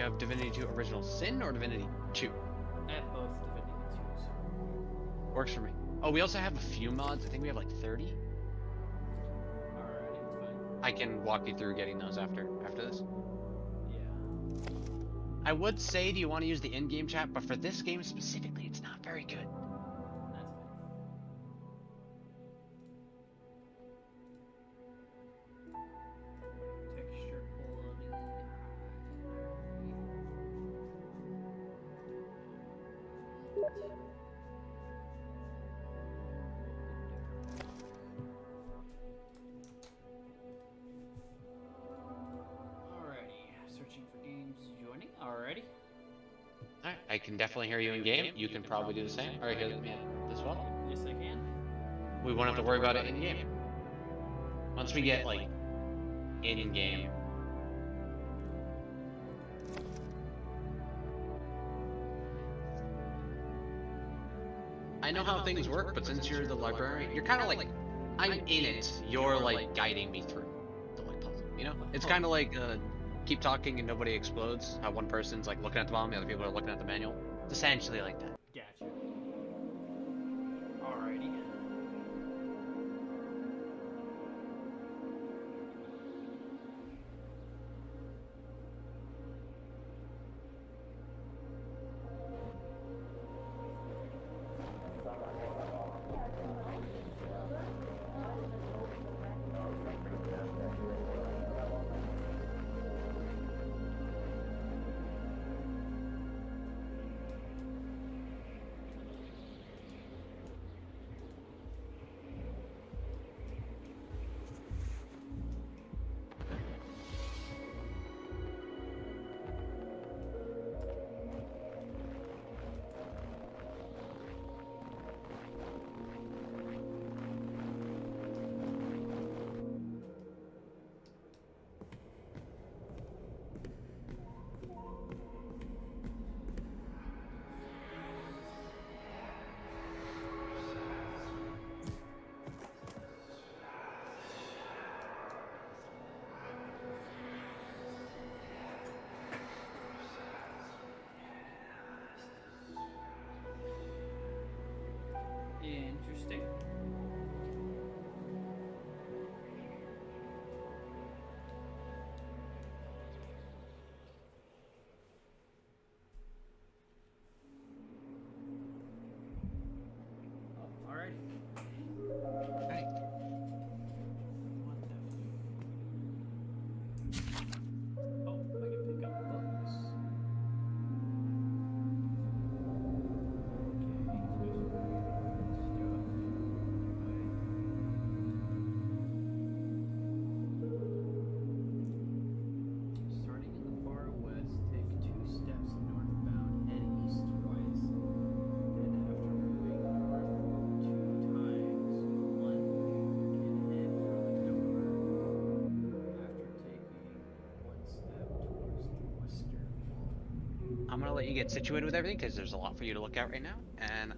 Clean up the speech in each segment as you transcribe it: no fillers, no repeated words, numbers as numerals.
you have Divinity 2 Original Sin or Divinity 2? I have both Divinity 2s. Works for me. Oh, we also have a few mods. I think we have like 30. Alrighty, it's fine. I can walk you through getting those after this. Yeah. I would say, do you want to use the in-game chat? But for this game specifically, it's not very good. That's fine. Texture quality. Alrighty, searching for games, joining. Alrighty. Alright, I can definitely hear you in game. You can probably do the same. Or hear me as well. Yes, I can. We won't have to worry about it in game. Once we get like in game. I know how things work, but since you're the librarian, you're kind of like, I'm in it. You're like guiding me through the like puzzle. You know, it's kind of like keep talking and nobody explodes. How one person's like looking at the bomb, the other people are looking at the manual. It's essentially like that. Gotcha. Alrighty. Interesting. Oh, alright. Right. What the? Oh, I can pick up books. Starting in the far west, take 2 steps northbound, head east twice, and after moving north 2 times, 1 can head for the door. After taking 1 step towards the western wall. I'm gonna let you get situated with everything because there's a lot for you to look at right now, and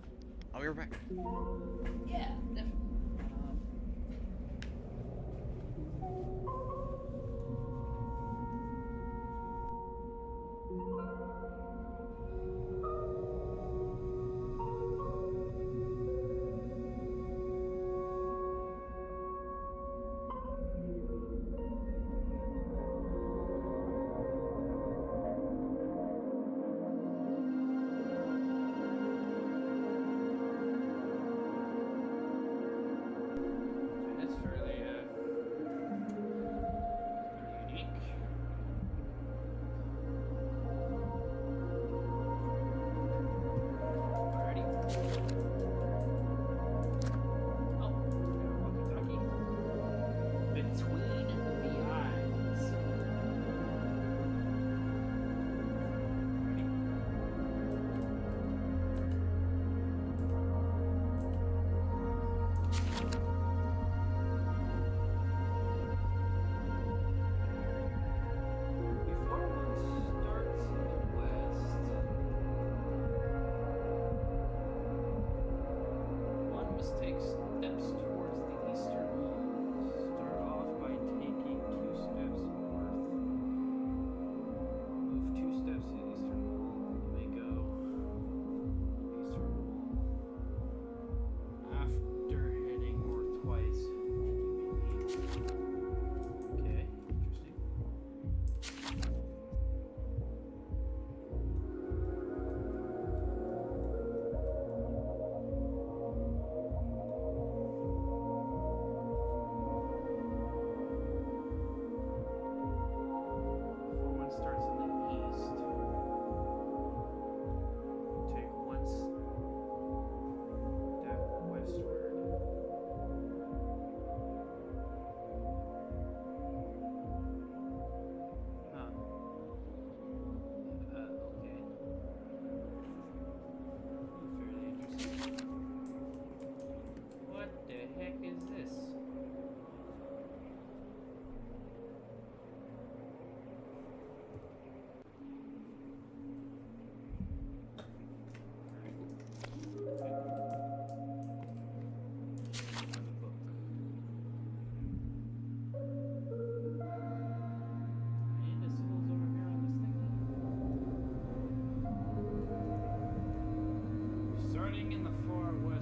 I'll be right back. Yeah, definitely.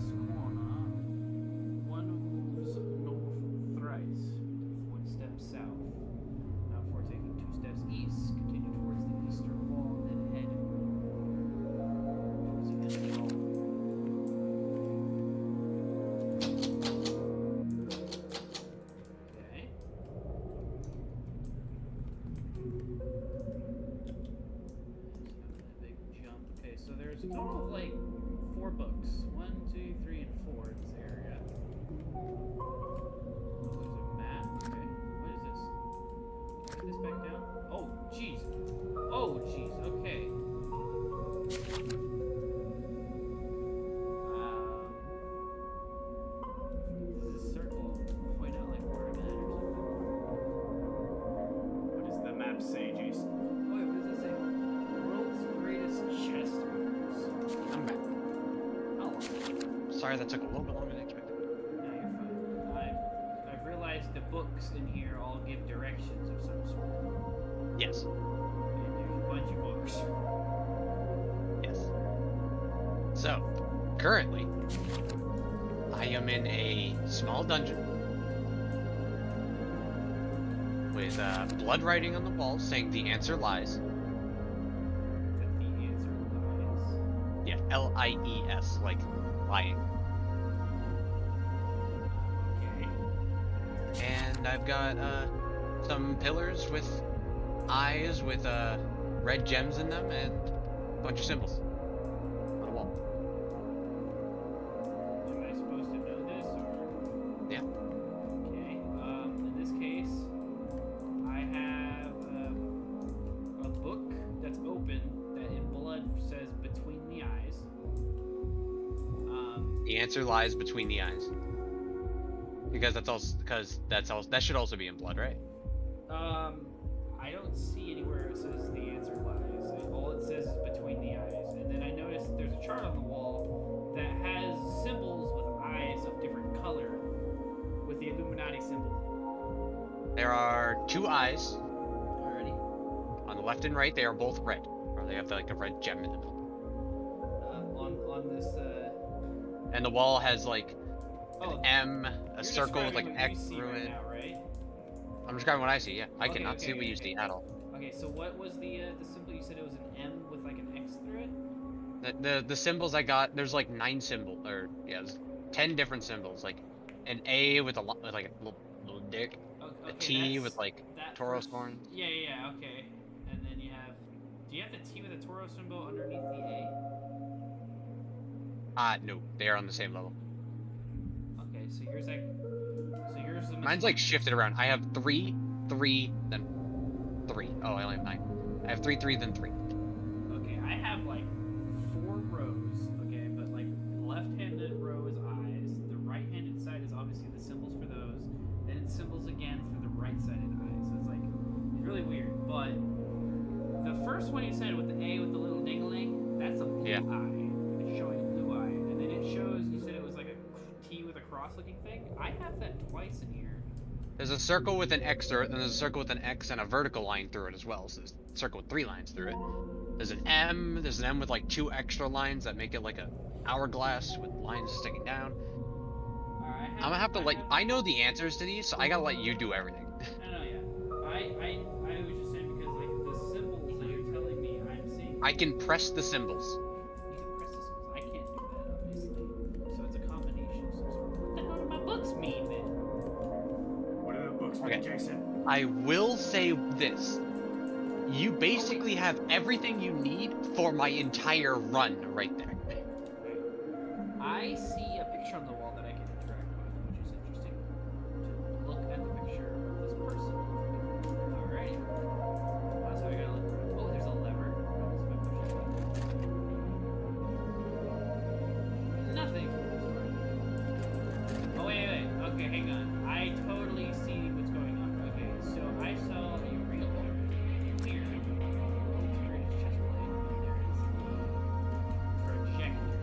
northwest corner, one moves north thrice, with one step south. Now, before taking 2 steps east, continue towards the eastern wall, then head towards the end of the hall. Okay. A big jump. Okay, so there's a total of like 4 books. 1, 2, 3, and 4 in this area. There's a map. Okay. What is this? Put this back down. Oh, jeez. Oh, jeez. Okay. Does this circle point out like where I'm at or something? What does the map say, Jason? Wait, what does it say? World's greatest chest rooms. I'm back. Oh, Sorry that took a little bit longer than expected. no, you're fine. I've realized the books in here all give directions of some sort. Yes. And there's a bunch of books. Yes. So, currently, I am in a small dungeon with blood writing on the walls saying the answer lies. That the answer lies. Yeah, L-I-E-S, like lying. Okay. And I've got some pillars with eyes with red gems in them and a bunch of symbols on the wall. Am I supposed to know this or? Yeah. Okay. In this case, I have a book that's open that in blood says between the eyes. The answer lies between the eyes. Because that should also be in blood, right? I don't see anywhere it says the answer lies. All it says is between the eyes. And then I noticed there's a chart on the wall that has symbols with eyes of different color with the Illuminati symbol. There are 2 eyes Already? on the left and right. They are both red, or they have like a red gem in the middle. On this, And the wall has like oh, an M, a you're circle with like describing an what X you see through right it. now, right? I'm describing what I see. Yeah, I Okay, cannot okay, see what okay, you okay. see at all. Okay, so what was the symbol? You said it was an M with like an X through it? The symbols I got, there's like 9 symbols, or yeah, there's 10 different symbols. Like an A with with like a little dick, Okay, a T that's- with like that Tauros first- horns. Yeah, okay. And then you have, do you have the T with the Toro symbol underneath the A? No, they are on the same level. Okay, so yours like, so yours is Mine's like shifted around. I have 3, 3, then 3. Oh, I only have 9. I have 3, 3, then 3. Okay, I have like 4 rows. Okay, but like the left-handed row is eyes. The right-handed side is obviously the symbols for those. Then it's symbols again for the right-sided eyes. So it's like it's really weird. But the first one you said with the A with the little ding-a-ling, that's a blue Yeah. eye. It's showing a blue eye, and then it shows. You said it was like a T with a cross-looking thing. I have that twice in here. There's a circle with an X through it, and there's a circle with an X and a vertical line through it as well. So there's a circle with 3 lines through it. There's an M with like 2 extra lines that make it like a hourglass with lines sticking down. Alright, I'm gonna have to I know the answers to these, so I gotta let you do everything. No, yeah. I was just saying because like the symbols that you're telling me I'm seeing. I can press the symbols. You can press the symbols. I can't do that, obviously. So it's a combination of some sort. What the hell do my books mean then? What do the books mean, Okay. Jason? I will say this. You basically have everything you need for my entire run right there. I see a picture on the wall that I can interact with, which is interesting. To look at the picture of this person. Alrighty. That's how I gotta look for it. Oh, there's a lever. What is if I push it? Nothing. Oh wait. Okay, hang on. I totally see what's going on. Okay, so I saw a real here. World's greatest chest plate. And there is a projector.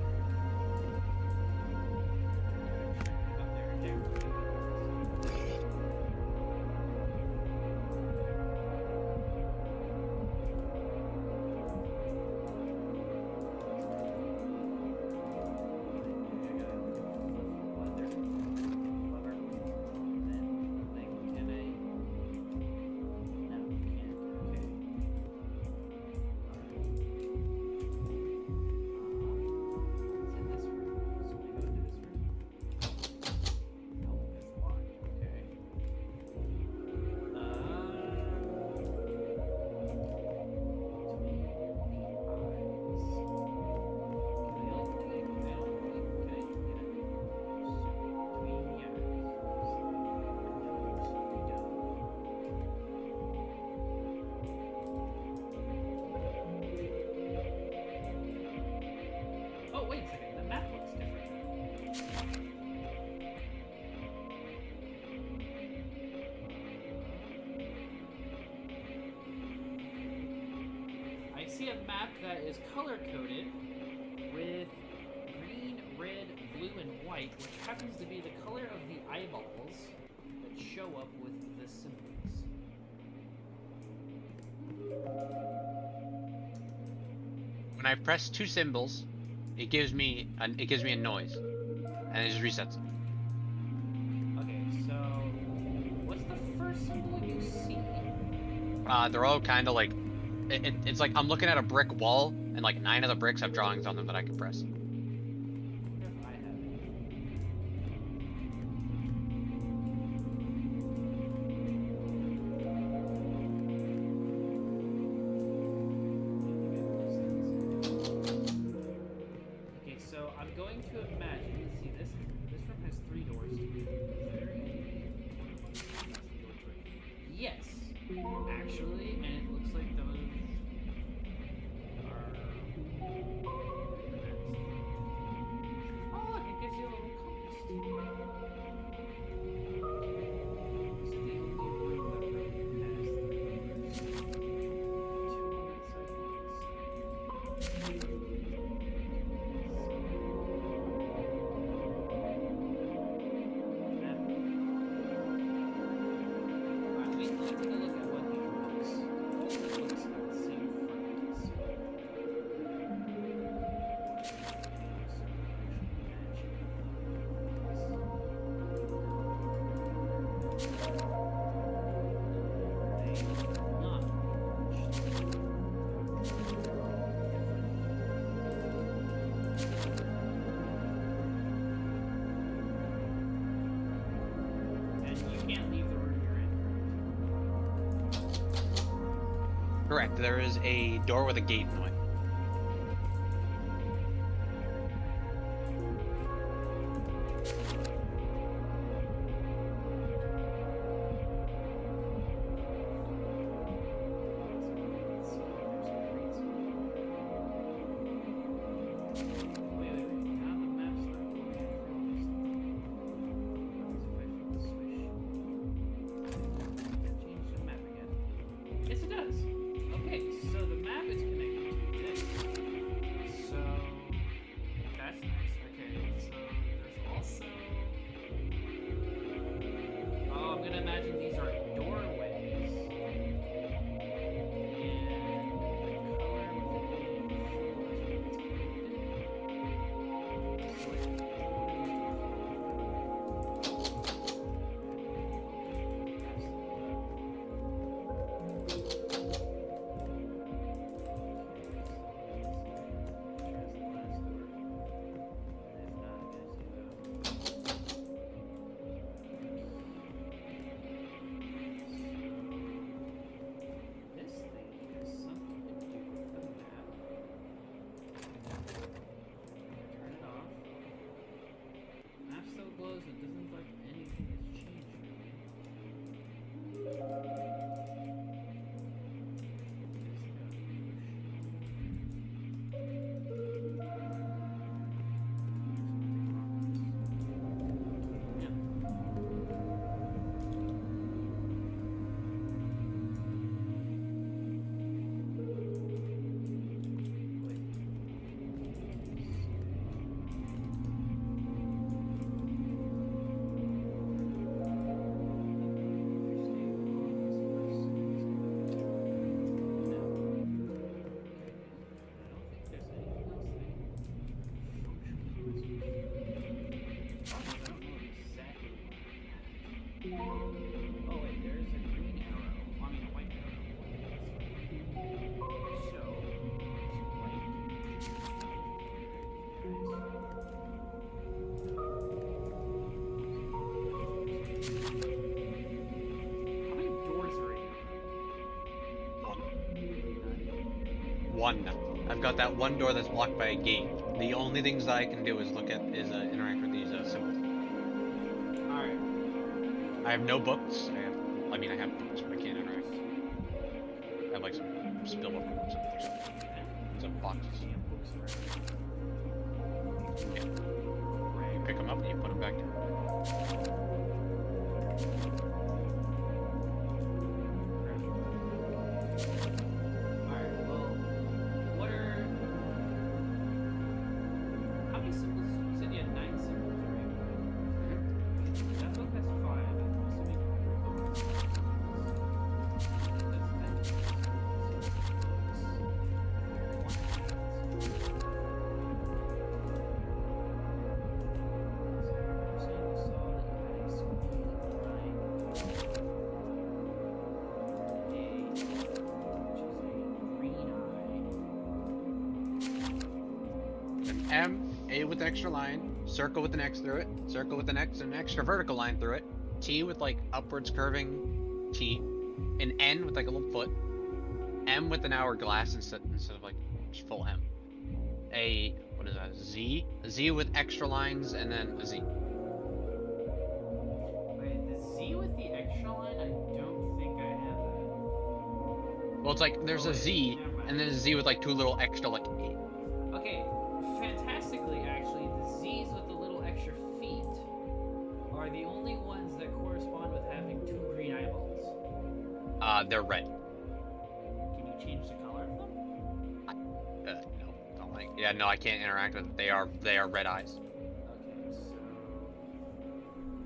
see a map that is color coded with green, red, blue, and white, which happens to be the color of the eyeballs that show up with the symbols. When I press 2 symbols, it gives me a noise, and it just resets it. Okay, so what's the first symbol you see? They're all kind of like, it's like I'm looking at a brick wall, and like 9 of the bricks have drawings on them that I can press. I wonder if I have it. Okay, so I'm going to imagine. Let's see, this room has 3 doors. Is there any? Yes, actually, and it looks like those are. Oh, look, it gives you a little compass. This is the only room that really has 3 doors. 2 on that side, 1 on this side. Alright, we can take a look at what these books. All the books have the same front, so. Not and you can't leave the room you're in. Correct. There is a door with a gate in it. Wait. Now the map's not working. What happens if I flip the switch? Change the map again. Yes, it does. Okay, so the map is connected to this. So that's nice. Okay, so there's also. Oh, I'm gonna imagine these are doorways. And the color with it being full is what it's connected. This thing has something to do with the map. Turn it off. Map still glows. It doesn't look like anything has changed really. Yeah. Oh wait, there's a green arrow. I mean a white arrow. So how many doors are in here? One. I've got that one door that's blocked by a gate. The only things that I can do is interact with these symbols. Alright. I have no books. I have books, but I can't interact. I have like some spillover books or something. Some boxes. Yeah. You pick them up and you put them back down. Alright, well, M, A with an extra line, circle with an X through it, circle with an X and an extra vertical line through it, T with like upwards curving T, an N with like a little foot, M with an hourglass instead of like just full M. A, what is that, Z? A Z with extra lines and then a Z. Wait, the Z with the extra line? I don't think I have that. Well, it's like there's Oh, a wait, Z never mind. and then a Z with like two little extra like. Okay, fantastically, actually, the Z's with the little extra feet are the only ones that correspond with having 2 green eyeballs. They're red. Can you change the color of them? No, don't like. Yeah, no, I can't interact with them. They are red eyes. Okay, so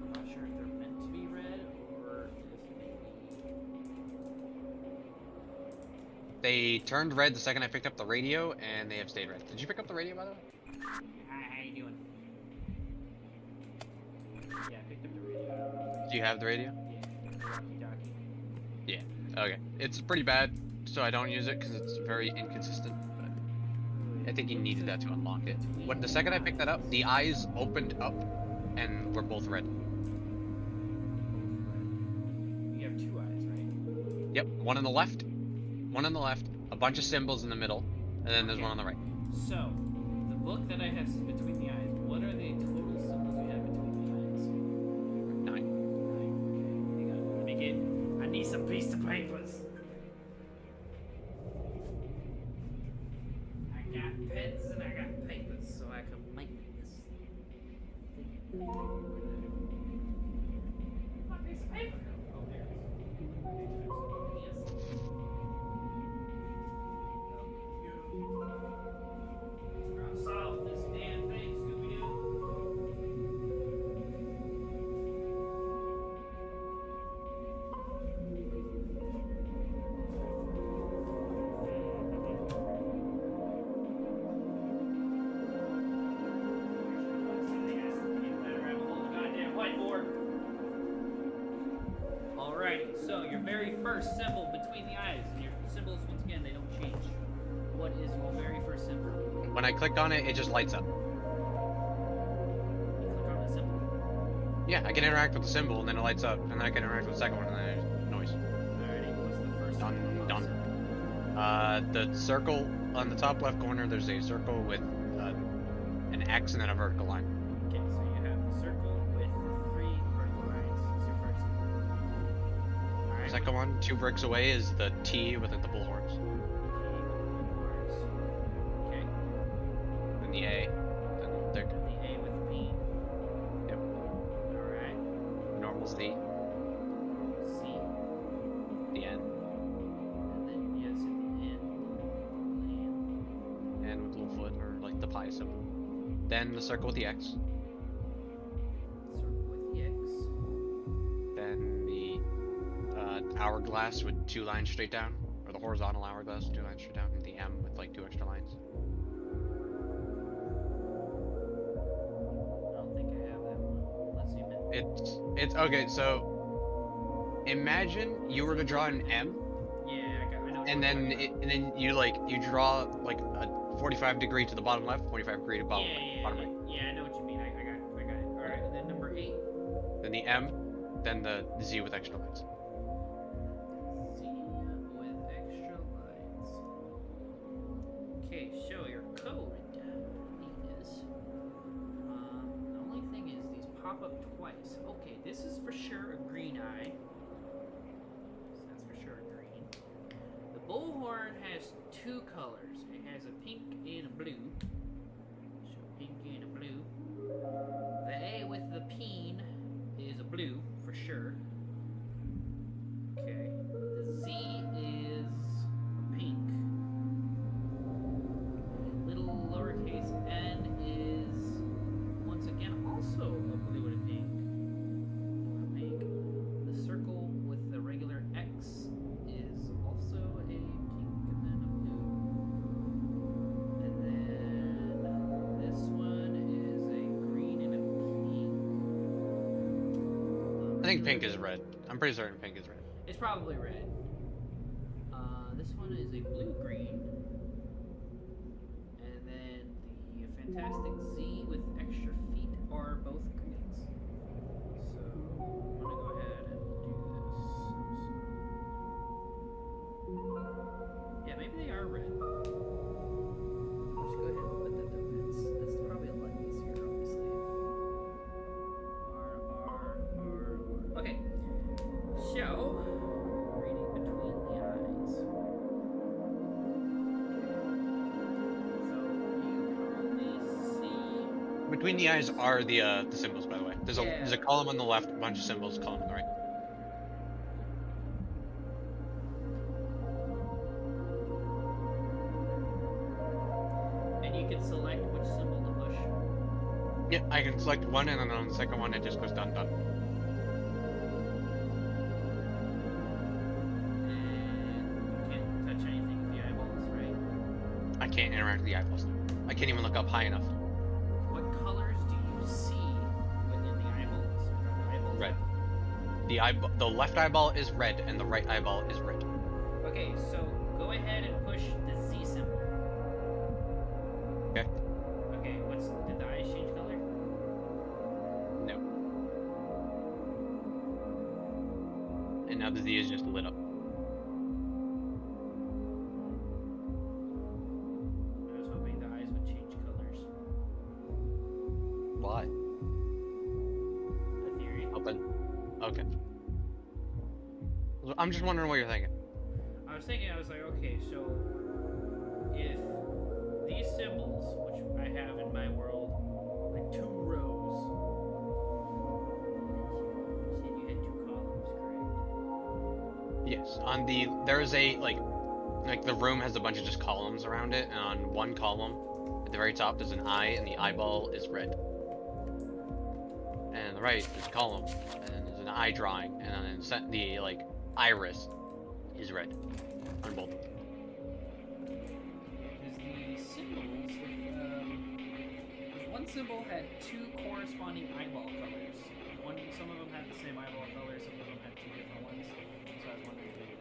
I'm not sure if they're meant to be red or if maybe. They turned red the second I picked up the radio, and they have stayed red. Did you pick up the radio, by the way? Hi, how you doing? Yeah, I picked up the radio. Do you have the radio? Yeah, walkie-talkie. Okay. It's pretty bad, so I don't use it because it's very inconsistent. But I think you needed that to unlock it. When the second I picked that up, the eyes opened up, and were both red. You have 2 eyes, right? Yep, one on the left, a bunch of symbols in the middle, and then there's Okay. one on the right. So, the book that I have between the eyes, what are the total symbols you have between the eyes? 9. 9. Okay, hang on. Let me get. I need some piece of papers. I got pens and I got papers, so I can make this thing. My piece of paper. Oh, there it is. Yes. We're gonna solve this damn thing, Scooby-Doo. Alrighty, so your very first symbol between the eyes, and your symbols, once again, they don't change. What is your very first symbol? When I click on it, it just lights up. You click on the symbol. Yeah, I can interact with the symbol, and then it lights up, and then I can interact with the second one, and then there's noise. Alrighty, what's the first Done, symbol? done. The circle on the top left corner, there's a circle with an X and then a vertical line. Okay, so you have the circle with the 3 vertical lines. It's your first symbol. The Alright. second one, 2 bricks away, is the T with like, the bullhorns. Okay. Then the A, then the The A with the P. Yep. Alright. normal C, C. the N, And then yes, at the end. Land. and with the little foot, or like the pi symbol. Then the circle with the X, Circle with the X. then the hourglass with 2 lines straight down, or the horizontal hourglass with 2 lines straight down, and the M with like 2 extra lines. I don't think I have that one. Let's zoom in. It's okay. So imagine you were to draw an M, Yeah, I know. and then you draw like a 45 degree to the bottom left, 45 degree to bottom bottom right. Yeah, I know what you mean. I got it. Alright, and then number 8. Then the M, then the Z with extra lines. Z with extra lines. Okay, show your code is. The only thing is these pop up twice. Okay, this is for sure a green eye. So that's for sure a green. The bullhorn has 2 colors. It has a pink and a blue. So pink and a blue. The A with the peen is a blue for sure. Okay. The Z is a pink. Little lowercase n is once again also a blue and a pink. Blue and a pink. The circle with the regular X is also a pink and then a blue. And then this one is a green and a pink. I think pink is red. I'm pretty certain pink is red. It's probably red. This one is a blue-green. And then the fantastic Z with extra feet are both greens. So I'm gonna go ahead and do this. Yeah, maybe they are red. Let's go ahead and put that to reds. That's probably a lot easier, obviously. R. Okay. So, reading between the eyes. Between the eyes are the symbols, by the way. There's a column on the left, a bunch of symbols, column on the right. And you can select which symbol to push. Yeah, I can select one, and then on the second one it just goes done. And you can't touch anything with the eyeballs, right? I can't interact with the eyeballs. I can't even look up high enough. What colors do you see within the eyeballs? Are the eyeballs Red. The left eyeball is red, and the right eyeball is red. Okay, so go ahead and push the Z symbol. Okay. Okay, did the eyes change color? No. And now the Z is just lit up. I was hoping the eyes would change colors. Why? A theory. Open. Okay. I'm just wondering what you're thinking. I was like, okay, so if these symbols, which I have in my world, like 2 rows, you said you had 2 columns, correct? Yes. There's a like the room has a bunch of just columns around it, and on one column at the very top there's an eye, and the eyeball is red. And on the right there's a column, and then there's an eye drawing, and then the iris is red on both. Because the symbols, one symbol had 2 corresponding eyeball colors. Some of them had the same eyeball color, some of them had 2 different ones. So I was wondering if maybe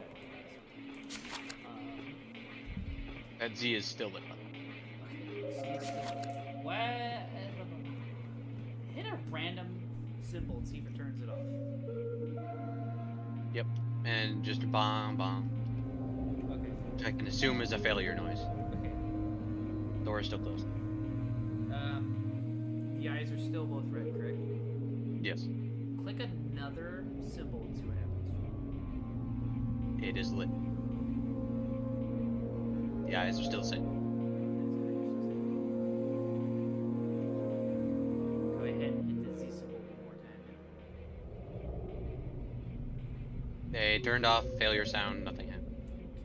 that. That Z is still lit up. Okay, so what? Hit a random symbol and see if it turns it off. Yep. And just bomb. Okay. Which I can assume is a failure noise. Okay. Door is still closed. The eyes are still both red, correct? Yes. Click another symbol and see what happens. It is lit. The eyes are still the same. Go ahead and hit the Z symbol one more time. They turned off, failure sound, nothing happened.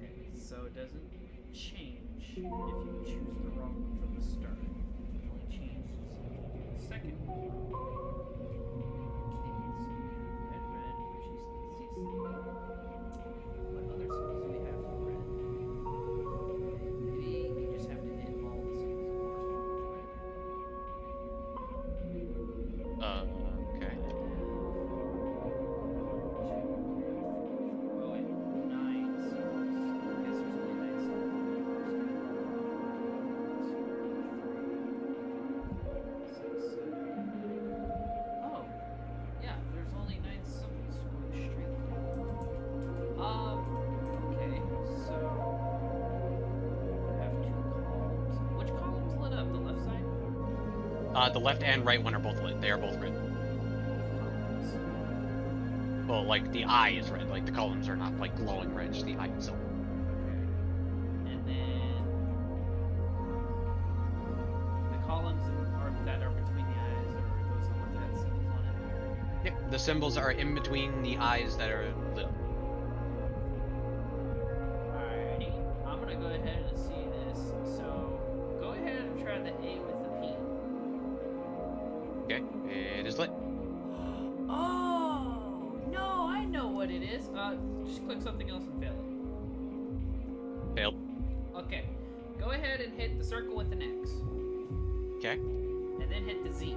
Okay, so it doesn't change if you choose the wrong one from the start. It only changes if you do the second one. Okay, so red, which is the Z symbol. What other symbols do we have for red? Maybe you just have to hit all the symbols that correspond to red. Okay. Oh wait, 9 symbols. I guess there's only 9 symbols. Oh, yeah, there's only 9 symbols going straight down. Okay, so I have 2 columns. Which column's lit up? The left side? The left and right one are both lit. They are both red. Columns. Well, like the eye is red. Like the columns are not like glowing red. Just the eye itself. Okay. And then the columns that are between the eyes, are those the ones that have symbols on it? Yeah. The symbols are in between the eyes that are lit. Alrighty. I'm gonna go ahead and see this. So go ahead and try the A with the P. Okay. It is lit. Oh no, I know what it is. Just click something else and fail it. Failed. Okay. Go ahead and hit the circle with an X. Okay. And then hit the Z.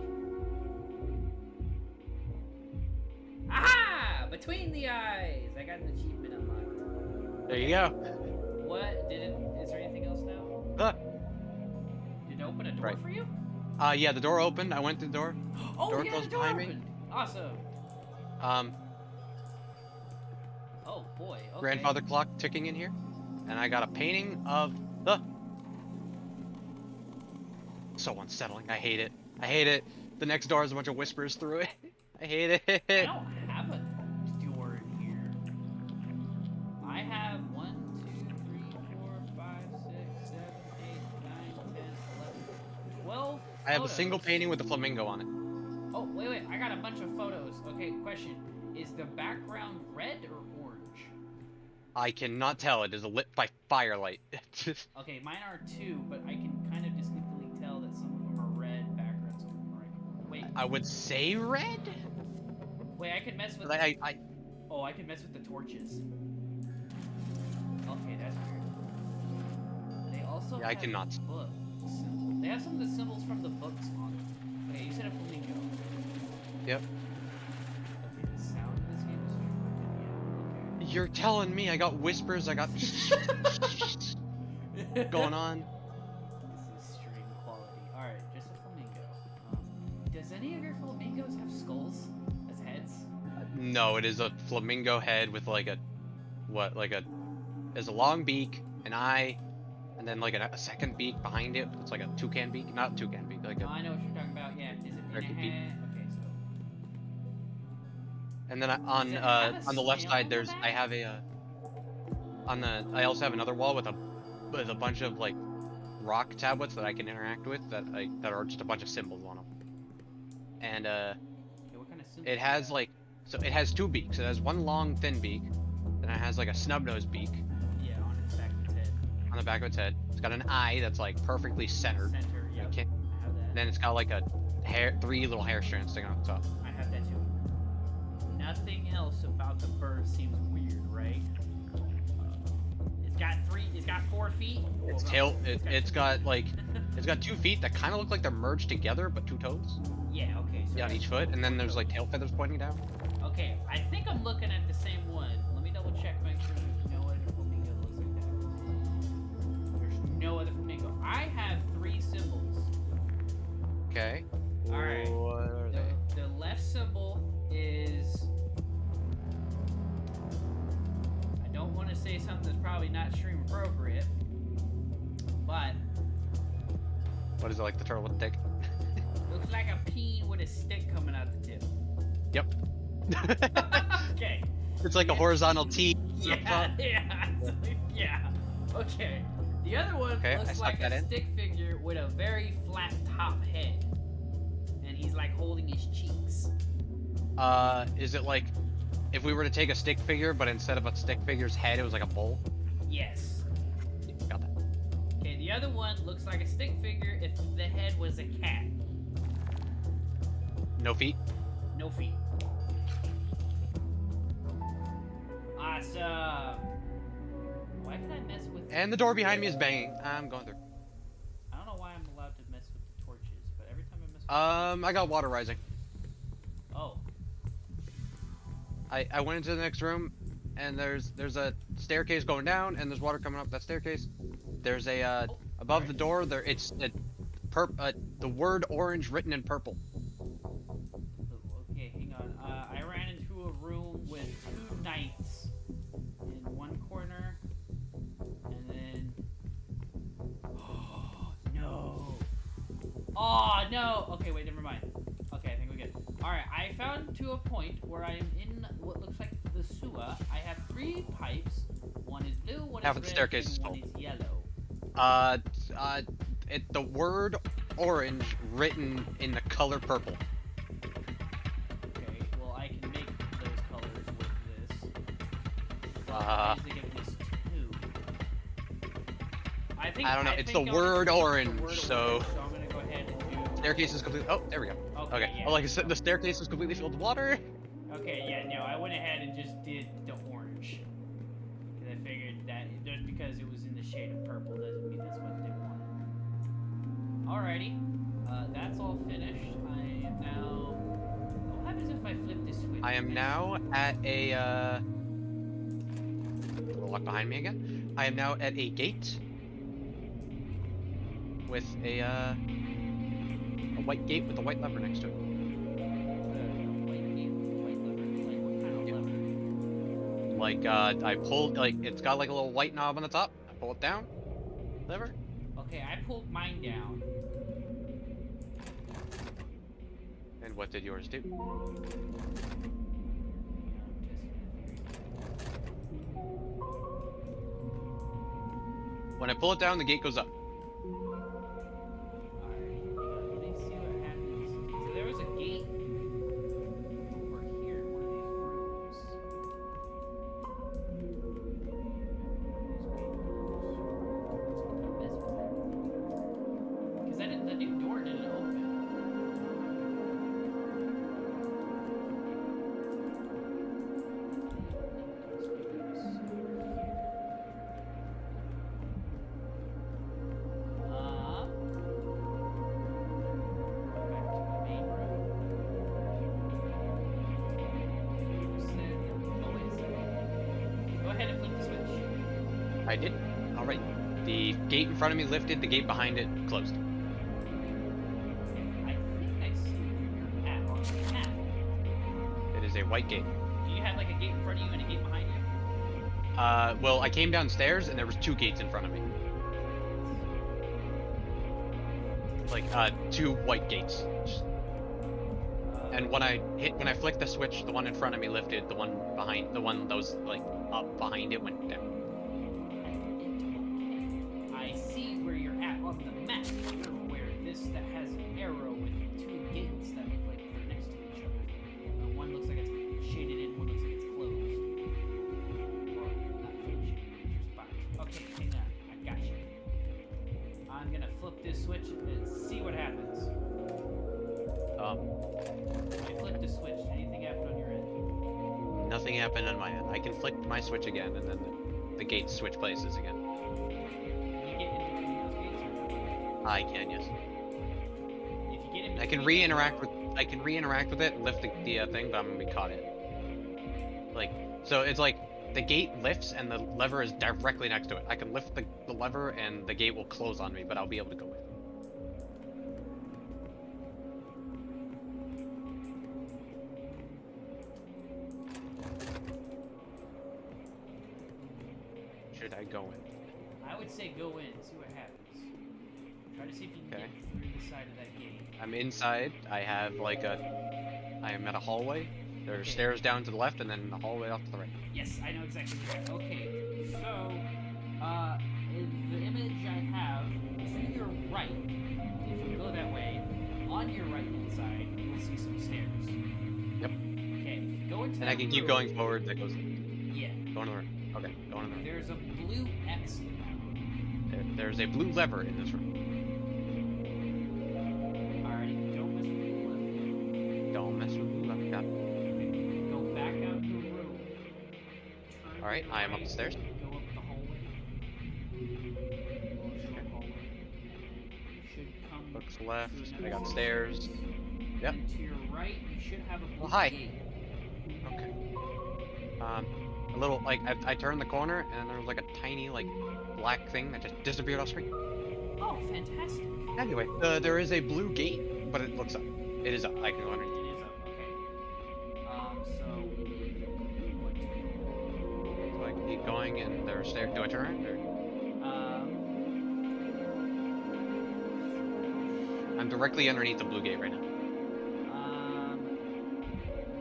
Aha! Between the eyes! I got an achievement unlocked. There you go. What? Is there anything else now? Ah. Did it open a door Right. for you? Yeah, the door opened. I went through the door. Oh, Door yeah, closed the door behind me. opened. Awesome. Oh boy. Okay. Grandfather clock ticking in here, and I got a painting of the. So unsettling. I hate it. I hate it. The next door has a bunch of whispers through it. I hate I it. don't have a door in here. I have 1, 2, 3, 4, 5, 6, 7, 8, 9, 10, 11, 12 I have a photos. single painting with a flamingo on it. Oh, wait. I got a bunch of photos. Okay, question. Is the background red or orange? I cannot tell. It is lit by firelight. Okay, mine are too, but I can kind of distinctly tell that some of them are red backgrounds, some of them are like... Wait, I would say red. I can mess with... But Oh, I can mess with the torches. Okay, that's weird. They also Yeah, I have cannot. book symbols. They have some of the symbols from the books on them. Okay, you said a flamingo. Yep. Okay, the sound in this game is freaking me out. You're telling me I got whispers. I got Okay. going on. This is stream quality. Alright, just a flamingo. Does any of your flamingos have skulls as heads? No, it is a flamingo head with like a, what, like a, there's a long beak, an eye, and then like a second beak behind it. It's like a toucan beak, not a toucan beak, like Oh, a. I know what you're talking about. Yeah, is it in a Parakeet beak. head? Okay, so And then Does it have a on the left snail side, on the there's back? I have a I also have another wall with a bunch of like rock tablets that I can interact with that are just a bunch of symbols on them. And okay, what kind of symbol? it has like, so it has two beaks. It has one long thin beak, then it has like a snub nose beak Yeah, on its back of its head. on the back of its head. It's got an eye that's like perfectly centered. Center, yep. Okay. I have that. Then it's got like a three little hair strands sticking out the top. I have that too. Nothing else about the bird seems weird, right? It's got 4 feet. Its Oh, tail, no, it's got like, it's got 2 feet that kind of look like they're merged together, but 2 toes. Yeah, okay. So Yeah, on that's each foot, and then there's like 4 tail feathers pointing down. Okay, I think I'm looking at the same one. Let me double check, make sure there's no other flamingo that looks like that. There's no other flamingo. I have 3 symbols. Okay. Alright. What are they? The left symbol is... I don't want to say something that's probably not stream appropriate, but What is it, like the turtle with the dick? looks like a peen with a stick coming out the tip. Yep. Okay. It's like a horizontal T. Yeah, yeah. Okay. The other one Okay, I looks stuck like that a in. stick figure with a very flat top head. And he's like holding his cheeks. Is it like if we were to take a stick figure, but instead of a stick figure's head, it was like a bowl? Yes. Got that. Okay, the other one looks like a stick figure if the head was a cat. No feet. No feet. Awesome. Why can I mess with... And the door behind me is banging. I'm going through. I don't know why I'm allowed to mess with the torches, but every time I mess with... I got water rising. Oh. I went into the next room, and there's a staircase going down, and there's water coming up that staircase. There's a above the door there. It's the word orange written in purple. Okay, hang on. I ran into a room with 2 knights in one corner, and then... Oh, no. Oh, no. Okay, wait, never mind. Okay, I think we're good. Alright, I found to a point where I am in what looks like the sewer. I have 3 pipes. One is blue, one Half is of the red, staircase and is one full. is yellow. The word orange written in the color purple. Okay, well, I can make those colors with this. So Uh, I usually give this 2. I don't know, it's the honestly, word it's the orange, word so- orange, so I'm gonna go ahead and do... Staircase is completely. Oh, there we go. Okay. yeah. Well, like I said, the staircase is completely filled with water. Okay, yeah, no, I went ahead and just did the orange. Because I figured that just because it was in the shade of purple doesn't mean that's what they wanted. Alrighty, that's all finished. I am now... What happens if I flip this switch? I am now at a lock behind me again. I am now at a gate with a A white gate with a white lever next to it. The white gate with the white lever. Like, what kind of lever? Like, I pulled, like, it's got like a little white knob on the top. I pull it down. Lever. Okay, I pulled mine down. And what did yours do? When I pull it down, the gate goes up. Alright, let me see what happens. So there was a gate over here, one of these rooms. Because the new door didn't open. I did. Alright. The gate in front of me lifted, the gate behind it closed. I think I see where you're at on the map. It is a white gate. Do you have like a gate in front of you and a gate behind you? Well, I came downstairs and there was 2 gates in front of me. Like, 2 white gates. And when I flicked the switch, the one in front of me lifted, the one that was like up behind it went down. I see where you're at on the map. You're where this that has an arrow with 2 gates that look like they're next to each other. One looks like it's shaded in, one looks like it's closed. Or not fully shaded, just boxed. Okay, hang on. I got you. I'm gonna flip this switch and see what happens. I flipped the switch. Anything happened on your end? Nothing happened on my end. I can flick my switch again and then the gates switch places again. Can you get in between those gates or no? I can, yes. If you get in between I can re-interact with it and lift the thing, but I'm gonna be caught in. Like, so it's like the gate lifts and the lever is directly next to it. I can lift the lever and the gate will close on me, but I'll be able to go in. Should I go in? I would say go in, see what happens. Try to see if you can Okay. get through the side of that gate. I'm inside. I am at a hallway. There are Okay. stairs down to the left and then a hallway off to the right. Yes, I know exactly where you're at. Okay, so, in the image I have, to your right, if you go that way, on your right hand side, you'll see some stairs. Yep. Okay, if you go into And that I can keep room- going forward. That goes Yeah. going to the right. Okay, going to the right. There's a blue X now. There's a blue lever in this room. Alrighty, don't mess with the blue. Don't mess with the lever. Got it. Go back out the room. Turn All right, to I am up right, the stairs. Go up the hallway. Little short hallway. You should come Looks left. to I got another stairs. Yep. And to your right, you should have a blue hi. gate. Okay. A little like I turned the corner and there was like a tiny like black thing that just disappeared off screen. Oh, fantastic. Anyway, there is a blue gate, but it looks up. It is up. I can go underneath. It is up, okay. So what to do? So I can keep going and there are stairs. Do I turn? Or? I'm directly underneath the blue gate right now.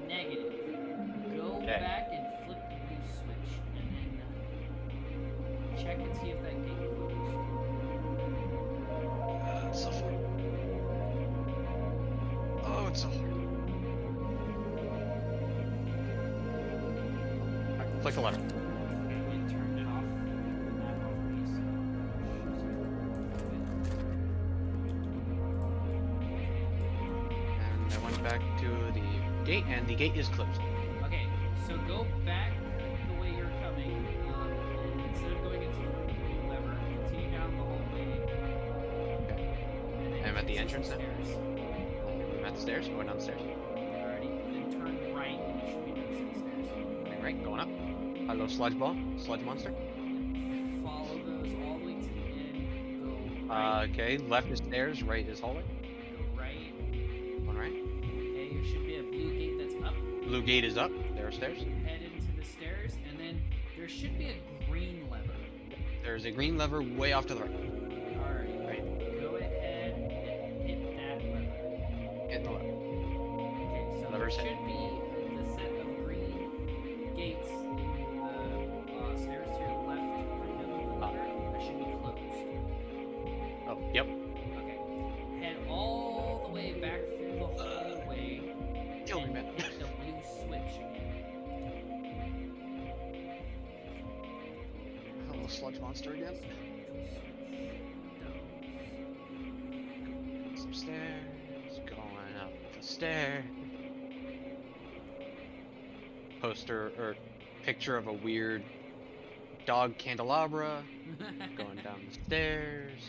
Negative. Go Okay. back and flip the blue switch, and then check and see if that gate closed. It's so far. Oh, it's so hard. Alright, flick the lever. Okay, it turned it off. Not off piece. And I went back to the gate, and the gate is closed. Okay, so go back the way you're coming, and instead of going into the room with the lever, continue down the hallway. Okay. And then I'm at the you should entrance see now? some stairs. I'm at the stairs, going down the stairs. Alrighty, then turn right, and you should be noticing the stairs. Going right, going up. Hello, sludge ball, sludge monster. Follow those all the way to the end. Go right. Okay, left is stairs, right is hallway. Go right. Blue gate is up. There are stairs. Head into the stairs, and then there should be a green lever. There's a green lever way off to the right. Alright. Right. Go ahead and hit that lever. Hit the left. Okay, so there Lever's hit. should be the set of green gates in the stairs to your left. Right now, the lever that should be closed. Oh, yep. Okay. Head all the way back through the hallway. Kill me, and man. hit the blue switch again. Oh, the sludge monster again. Some stairs. Going up the stair. Poster or picture of a weird dog candelabra going down the stairs.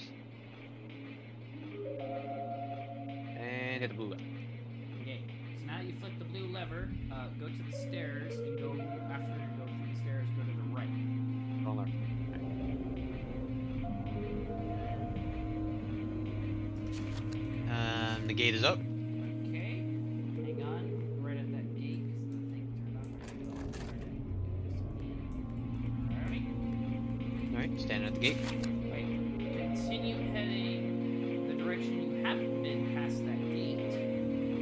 And hit the blue lever. Okay, so now you flip the blue lever, go to the stairs, and go, after you go through the stairs, go to the right. Hold on. The gate is up. Okay, hang on, right at that gate, because the thing turned on. Alright. Alright, standing at the gate. Wait, continue heading the direction you haven't been past that gate.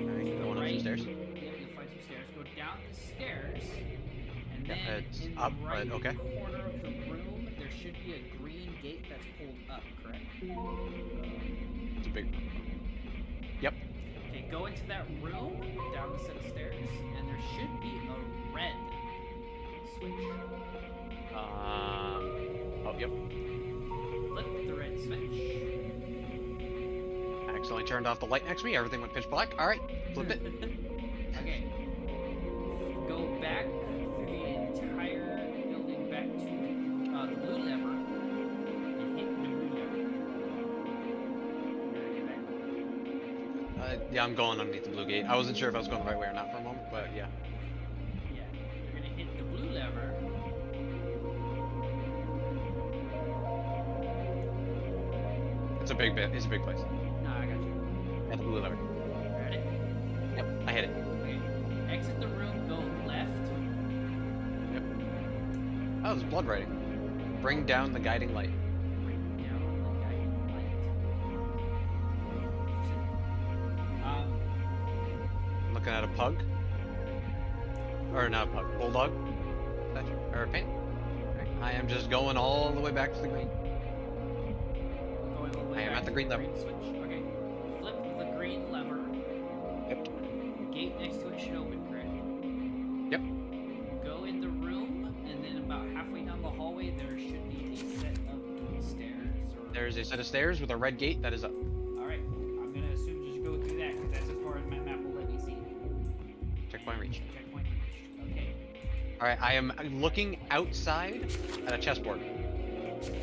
Alright, Go going up right. some stairs. Yeah, you'll find some stairs. Go down the stairs, and Yeah, then it's in the up, right but okay. corner of the room, there should be a green gate that's pulled up, correct? It's a big room. Yep. Okay, go into that room, down the set of stairs, and there should be a red switch. Oh, yep. Flip the red switch. I accidentally turned off the light next to me. Everything went pitch black. Alright, flip it. Okay. Go back through the entire building back to the blue lever and hit the blue lever. Get back. Yeah, I'm going underneath the blue gate. I wasn't sure if I was going the right way or not for a moment, but yeah. Yeah, you're gonna hit the blue lever. It's a big bit. It's a big place. No, I got you. At the blue lever. Ready? Yep, I hit it. Okay. Exit the room, go left. Oh, there's blood writing. Bring down the guiding light. Bring down the guiding light. I'm looking at a pug. Or not a pug. Bulldog. Statue. Or a paint. Alright, I am just going all the way back to the green. Going all the way I am back at the to green lever. switch. Okay. Flip the green lever. Yep. The gate next to it should open, correct? Yep. Go in the room, and then about halfway down the hallway, there should be a set of stairs. Or... There's a set of stairs with a red gate that is up. Alright, I'm gonna assume just go through that, because that's as far as my map will let me see. Checkpoint reached. Checkpoint reached. Okay. Alright, I am looking outside at a chessboard.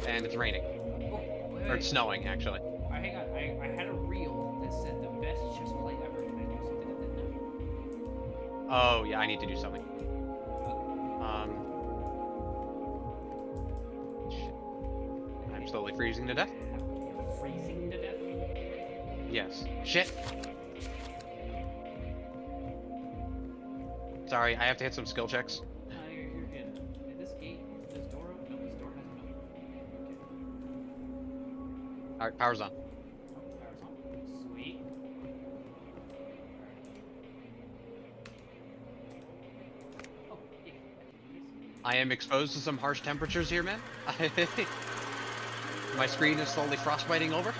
And it's raining. Oh, wait, Or it's snowing, actually. hang on. I had a reel that said the best chess play ever. Can I do something with it now? Oh, yeah, I need to do something. Okay. Shit. I'm slowly freezing to death. You're freezing to death? Yes. Shit. Sorry, I have to hit some skill checks. No, you're good. Is this gate, this door open? No, this door hasn't opened. Okay. Alright, power's on. Oh, power's on. Sweet. Oh, yeah. I can do this. I am exposed to some harsh temperatures here, man. My screen is slowly frostbiting over.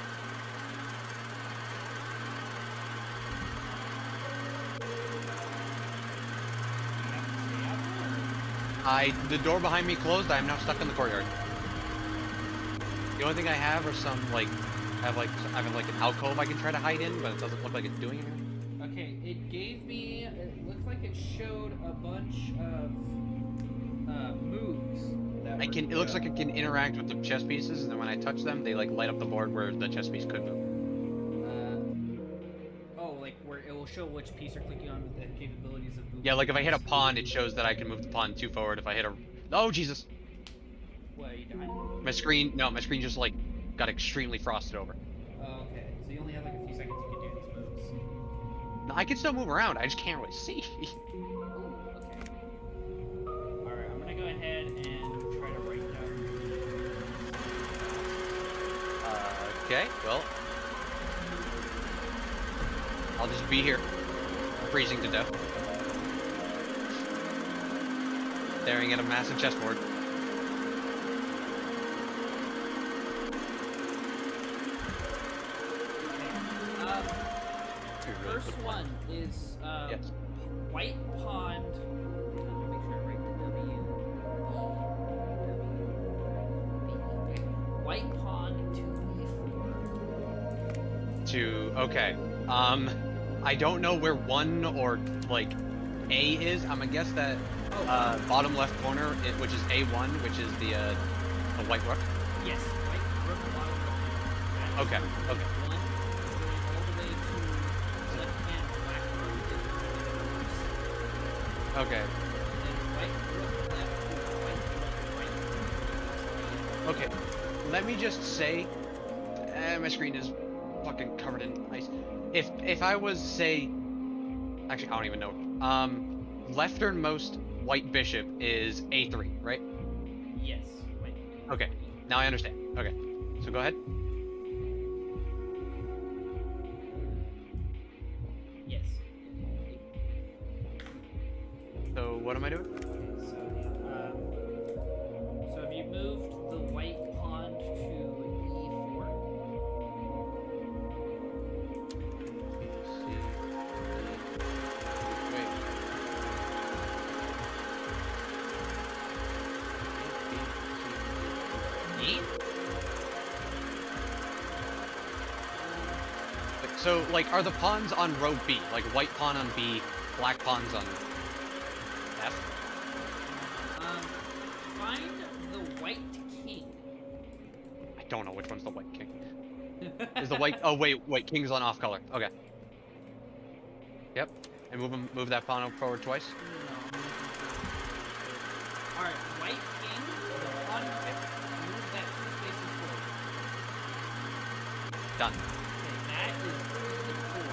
The door behind me closed. I am now stuck in the courtyard. The only thing I have are some I have like an alcove I can try to hide in, but it doesn't look like it's doing anything. Okay, it gave me. It looked like it showed a bunch of moves. That I can. It looks like it can interact with the chess pieces, and then when I touch them, they like light up the board where the chess piece could move. Oh, like where it will show which piece you're clicking on with the capabilities of moving. Yeah, like if I hit a pawn, it shows that I can move the pawn 2 forward. If I hit a, oh Jesus, What, are you dying? my screen just like got extremely frosted over. Oh, okay. So you only have like a few seconds you can do these moves. No, I can still move around. I just can't really see. Ooh, ahead and try to write down Okay, well. I'll just be here. Freezing to death. Staring at a massive chessboard. First one is Yes. White Pond. Let me make sure I write the W. White Pond 2E4. Okay. I don't know where 1 or like A is. I'm gonna guess that bottom left corner, which is A1, which is the white rook. Yes, White Rook bottom left. Okay. Okay. One going all the way to left hand Black Rook is the Okay. and then White Rook left to White Rook right. Okay. Let me just say, my screen is fucking covered in ice. If I was say, actually I don't even know. Lefternmost white bishop is A3, right? Yes. White. Okay. Now I understand. Okay. So go ahead. Yes. So what am I doing? So have you moved the white pawn to E4? Wait. E? So, like, are the pawns on row B? Like, white pawn on B, black pawns on F? Find the white king. I don't know which one's the white king. Is the white... Oh, wait, king's on off color. Okay. Yep. And move that pawn forward twice. Alright, white king, the pawn F, move that 2 spaces forward. Done. Okay, that is the 4.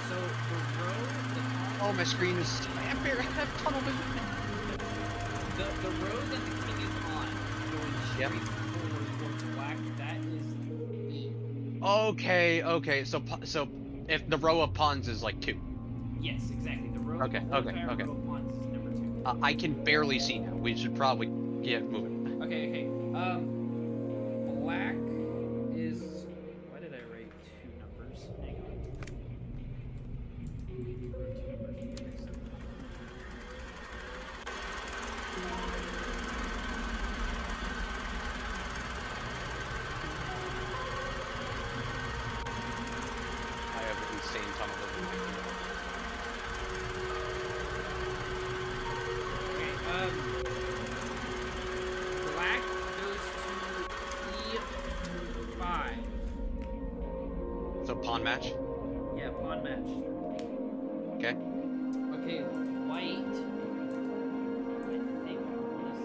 So the row, the pawn... Oh, my screen is... I have tunnel vision. The row that the king is on, going straight Yep. forward towards black, that is E. Okay. So if the row of pawns is like 2. Yes, exactly. The row, Okay, the okay, entire okay. row of pawns is number 2. I can barely see now. We should probably get moving. Okay. Black is... Why did I write 2 numbers? Hang on. I have an insane tunnel vision. Okay, black goes to E5. So pawn match. Yeah, pawn match. Okay. Okay, white. I think I want to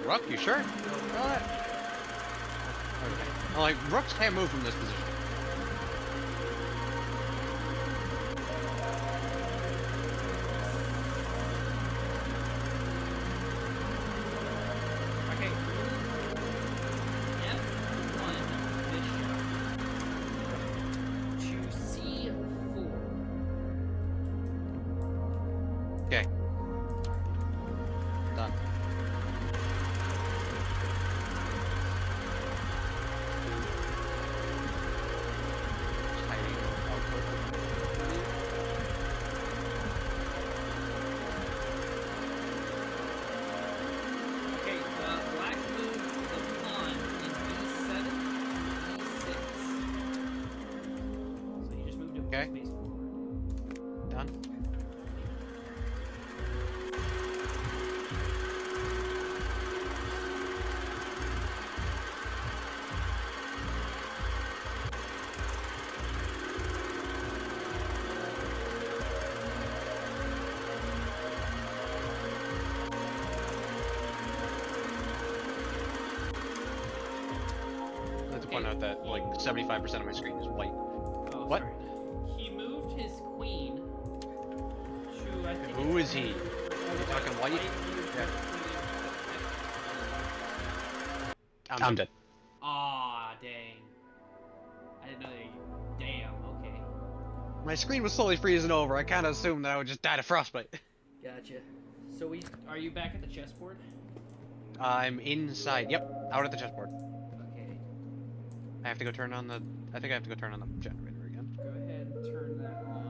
say. Rook, you sure? What? Okay. Well, like, rooks can't move from this position. Okay, F1 bishop to C4. Okay. Done. Hiding. Okay, black moved the pawn in B7 to E6. So you just moved it Okay. one space forward. Done. I have to point out that like 75% of my screen is white. Oh, What? sorry. He moved his queen to, I think... Who is he? Fucking white? Yeah. Yeah. I'm dead. Aw, dang. I didn't know that you... Damn, okay. My screen was slowly freezing over. I kind of assumed that I would just die of frostbite. Gotcha. So are you back at the chessboard? I'm inside. Yep, out at the chessboard. Okay. I have to go turn on the. I think I have to go turn on the generator again. Go ahead and turn that on.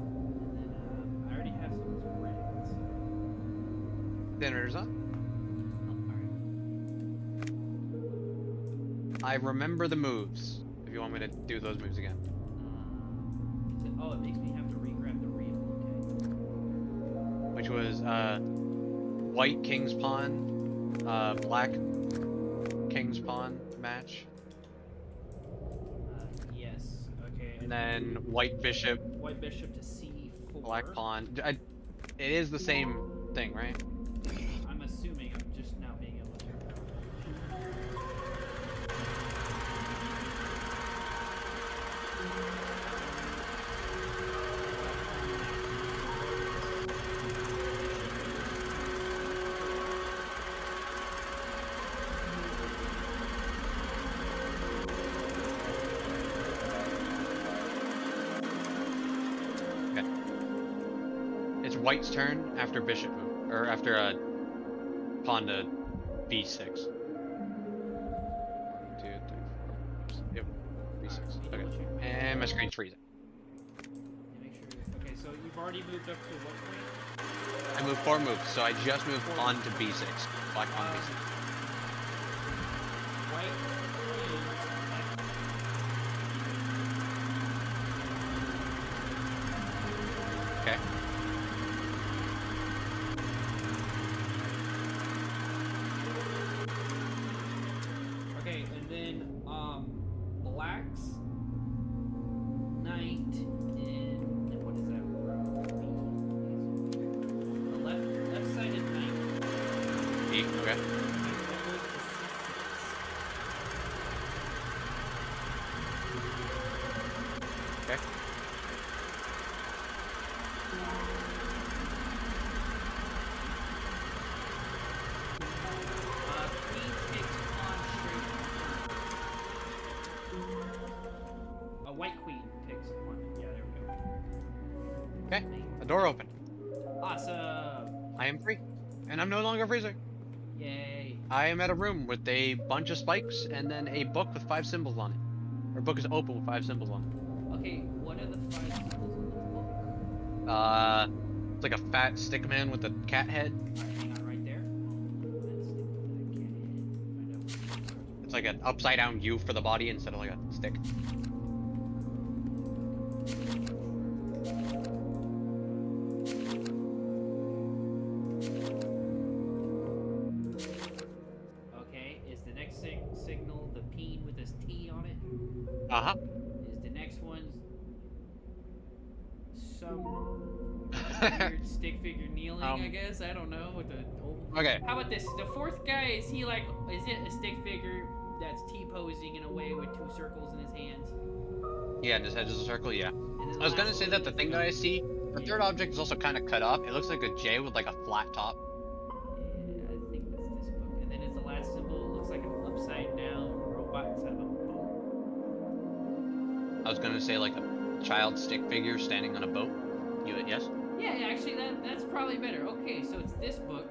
And then, I already have someone's red, so... Generator's on. Oh, alright. I remember the moves. If you want me to do those moves again. Oh, it makes me have to re-grab the reel, okay. Which was white king's pawn, black king's pawn match, Yes, okay. and then white bishop, White bishop to c4. black pawn. It is the same thing, right? I'm assuming, I'm just now being able to turn it on. Okay. It's white's turn after bishop move, or after pawn to b6. 1, 2, 3, 4. Yep, b6. Okay. And my screen's freezing. Make sure. Okay, so you've already moved up to what point? I moved 4 moves, so I just moved pawn to b6. Black pawn to b6. White is Okay. okay, and then black's knight in what is that row? The left sided knight. E. Okay. Okay. Queen takes pawn straight. A white queen takes pawn. Yeah, there we go. Okay. The door opened. Awesome! I am free, and I'm no longer freezing. Yay! I am at a room with a bunch of spikes and then a book with 5 symbols on it. Or book is open with 5 symbols on it. Okay, what are the 5 symbols in the book? It's like a fat stick man with a cat head. Alright, hang on right there. It's like an upside down U for the body instead of like a stick. Okay, is the next signal the peen with this T on it? Uh-huh. Is the next one some weird stick figure kneeling, I guess? I don't know. With the old... Okay. How about this? The 4th guy, is he like, is it a stick figure that's T-posing in a way with 2 circles in his hands? Yeah, and his head is a circle, yeah. And then I was gonna last say one that the is thing that I see, the third object is also kind of cut up. It looks like a J with like a flat top. Yeah, I think that's this book. And then it's the last symbol. It looks like an upside down robot instead of a boat. I was gonna say like a child stick figure standing on a boat. Yes? Yeah, actually, that's probably better. Okay, so it's this book.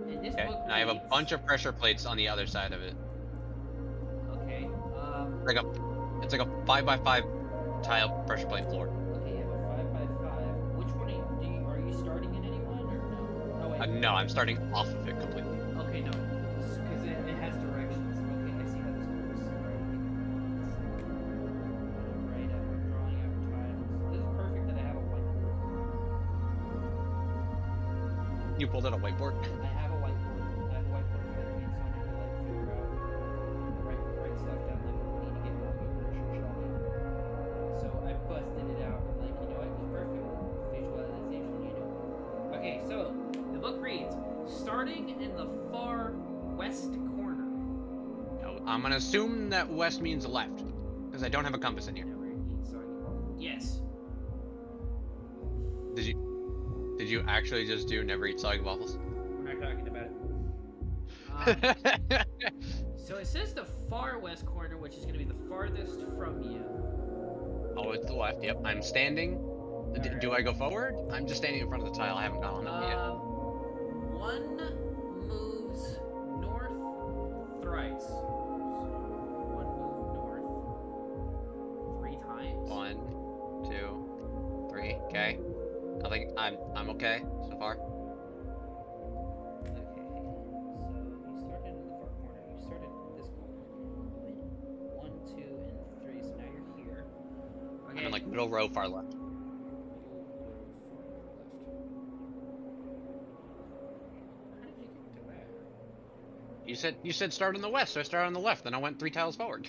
And this Okay. book And I have a reads- bunch of pressure plates on the other side of it. Okay, It's like a 5x5 tile pressure plate floor. okay, you have a 5x5. Which one are you starting in any one or no? No, wait. No, I'm starting off of it completely. Okay, no. Because it has directions. Okay, I see how this works. Alright, I'm drawing out tiles. This is perfect that I have a whiteboard. You pulled out a whiteboard. I have a whiteboard. I have a whiteboard for that means so I need to like figure out write stuff down like we need to get more commercial shot. So I busted it out and like, you know what, it's perfect. Visualization, you know. Okay, so the book reads, starting in the far west corner. No, I'm gonna assume that west means left, because I don't have a compass in here. Yes. Did you actually just do never eat soggy waffles? We're not talking about it. So it says the far west corner, which is going to be the farthest from you. Oh, it's the left. Yep. I'm standing. Do I go forward? I'm just standing in front of the tile. I haven't gone up yet. One moves north thrice. One move north 3 times. 1, 2, 3. Okay. I think I'm okay so far. Okay, so you started in the far corner. You started this corner. Went 1, 2, and 3. So now you're here. Okay. I'm in like middle row, far left. How did you get to that? You said start on the west, so I started on the left. Then I went 3 tiles forward.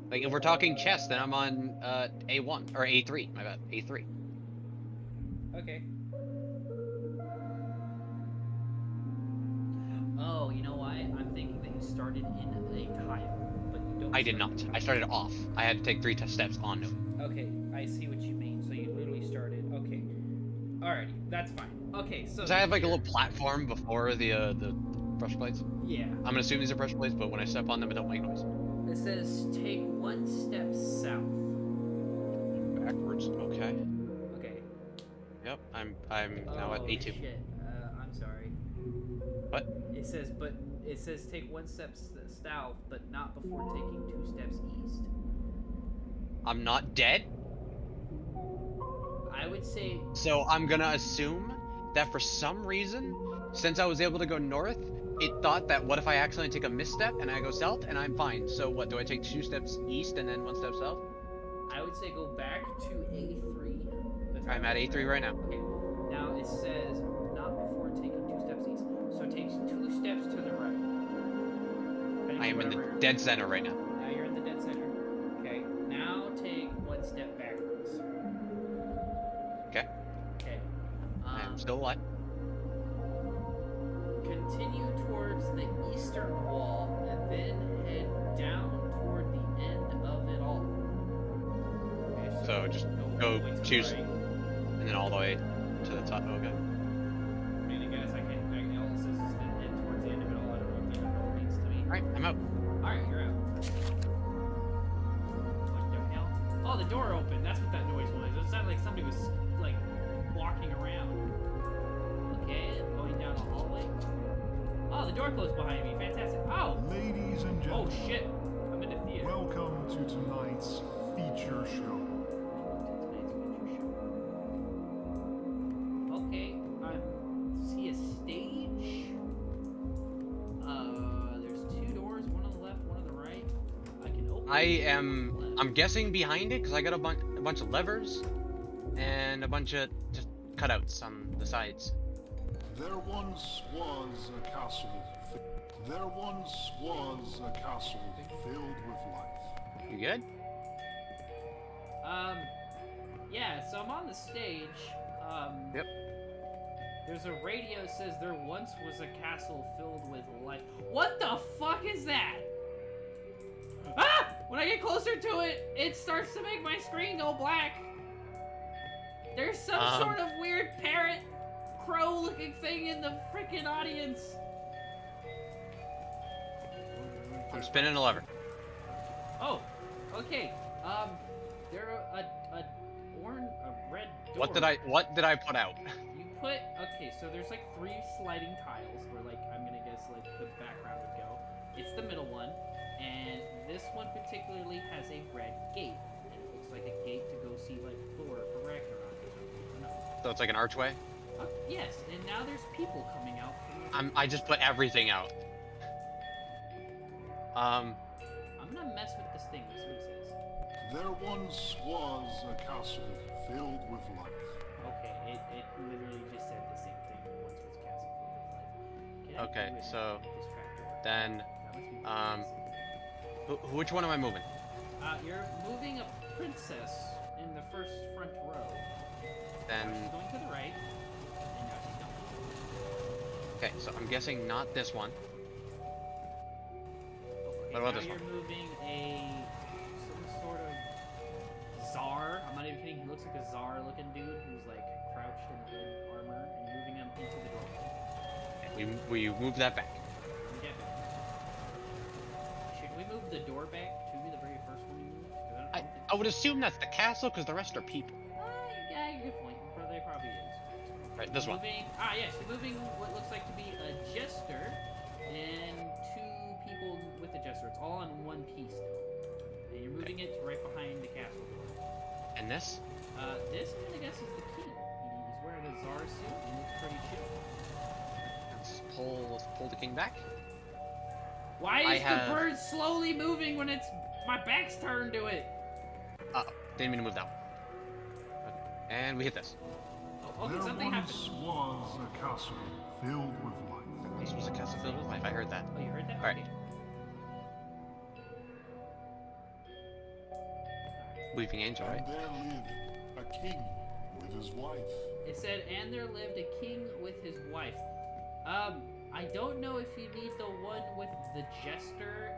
Like if we're talking chess, then I'm on A1 or A3. My bad, A3. Okay. Oh, you know why? I'm thinking that you started in a tile, but you don't. I did not. I started off. I had to take 3 steps onto it. Okay, I see what you mean. So you literally started. Okay. Alrighty, that's fine. Okay, so. Cause I have like a little platform before the pressure plates. Yeah. I'm gonna assume these are pressure plates, but when I step on them, it don't make noise. It says take 1 step south. Backwards. Okay. Okay. Yep. I'm now at A2. Shit. I'm sorry. What? It says take 1 step south, but not before taking 2 steps east. I'm not dead. I would say. So I'm gonna assume that for some reason, since I was able to go north, it thought that what if I accidentally take a misstep and I go south and I'm fine. So what, do I take 2 steps east and then 1 step south? I would say go back to A3. I'm at A3 right now. Okay. Now it says not before taking 2 steps east. So it takes 2 steps to the right. I am in the dead center right now. Now you're in the dead center. Okay. Now take 1 step backwards. Okay. Okay. I am still alive. Continue towards the eastern wall and then head down toward the end of it all. Okay, So just all go the way to the choose right. and then all the way to the top. Okay. I mean, I guess I can. All it says is to head towards the end of it all. I don't know what that really means to me. Alright, I'm out. Alright, you're out. What the hell? Oh, the door opened. That's what that noise was. It sounded like somebody was, like, walking around. Okay, going down a hallway. Oh, the door closed behind me. Fantastic. Oh! Ladies and Oh, gentlemen, shit. I'm in the theater. welcome to tonight's feature show. Okay, I see a stage. There's 2 doors, one on the left, one on the right. I can open. I'm guessing behind it because I got a bunch of levers and a bunch of just cutouts on the sides. There once was a castle. There once was a castle filled with life. You good? Yeah, so I'm on the stage. Yep. There's a radio that says there once was a castle filled with light. What the fuck is that? Ah! When I get closer to it, it starts to make my screen go black. There's some sort of weird parrot, crow-looking thing in the freaking audience. I'm spinning a lever. Oh, okay. There a red door. What did I put out? You put okay. So there's like 3 sliding tiles where like I'm gonna guess like the background would go. It's the middle one, and this one particularly has a red gate, and it looks like a gate to go see like Thor from Ragnarok or something. No. So it's like an archway. Yes, and now there's people coming out from. I just put everything out. I'm gonna mess with this thing. Let's see what it says. There once was a castle filled with life. Okay, it literally just said the same thing. Once was a castle filled with life. Can I Okay, do it? so This trapdoor. then, That must be which one am I moving? you're moving a princess in the first front row. Then, Now she's going to the right, and now she's going. okay, so I'm guessing not this one. Okay, What about now this you're one? moving some sort of czar. I'm a Tsar-looking dude who's like crouched in red armor, and you're moving him into the door. We move that back. Get back. Should we move the door back to the very first one we moved? 'Cause I don't think I would assume that's the castle because the rest are people. yeah, good point. They probably is. Right, this one. Moving, yes, you're moving what looks like to be a jester and two people with a jester. It's all on one piece now. And you're moving it to right behind the castle door. And this? This, I guess, is the king. He's wearing a Tsar suit and looks pretty chill. Let's pull the king back. Why is the bird slowly moving when it's my back's turned to it? Didn't mean to move that one. Okay. And we hit this. Oh, okay, There something happened. once was a castle filled with life. This was a castle filled with life. I heard that. Oh, you heard that? All right. Okay. Weeping angel, right? And there lived a king with his wife. It said, and there lived a king with his wife. I don't know if you need the one with the jester.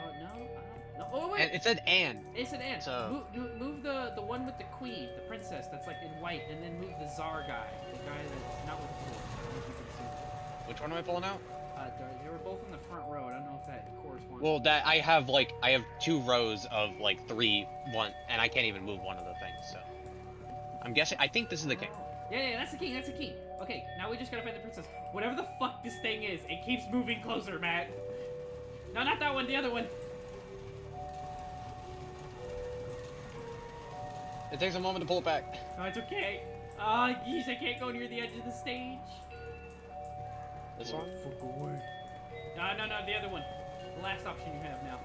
Oh, no, I don't know. Oh, wait! And it said and. It said and. So- Move the one with the queen, the princess that's like in white, and then move the Tsar guy, the guy that's not with the sword. I don't know if you can see Which one am I pulling out? that. They were both in the front row. I don't know if that corresponds. Well, that I have 2 rows of 3, 1, and I can't even move one of the things. So I'm guessing. I think this is the king. Yeah, that's the king. That's the king. Okay, now we just gotta find the princess. Whatever the fuck this thing is, it keeps moving closer, Matt. No, not that one. The other one. It takes a moment to pull it back. No, it's okay. Oh, geez, I can't go near the edge of the stage. This one? No, the other one. The last option you have now.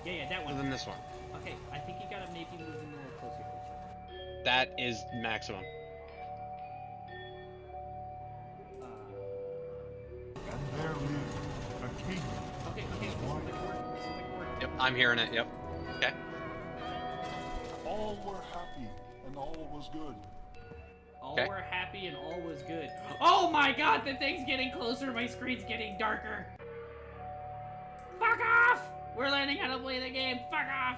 Yeah, that one. Other than this one. Okay, I think you gotta maybe move them a little closer to each other. That is maximum. And there lived a king. Okay, this is the chord. Yep, I'm hearing it. Yep. Okay. All were happy, and all was good. All Okay. were happy and all was good. Oh my god, the thing's getting closer, my screen's getting darker. Fuck off! We're learning how to play the game, fuck off!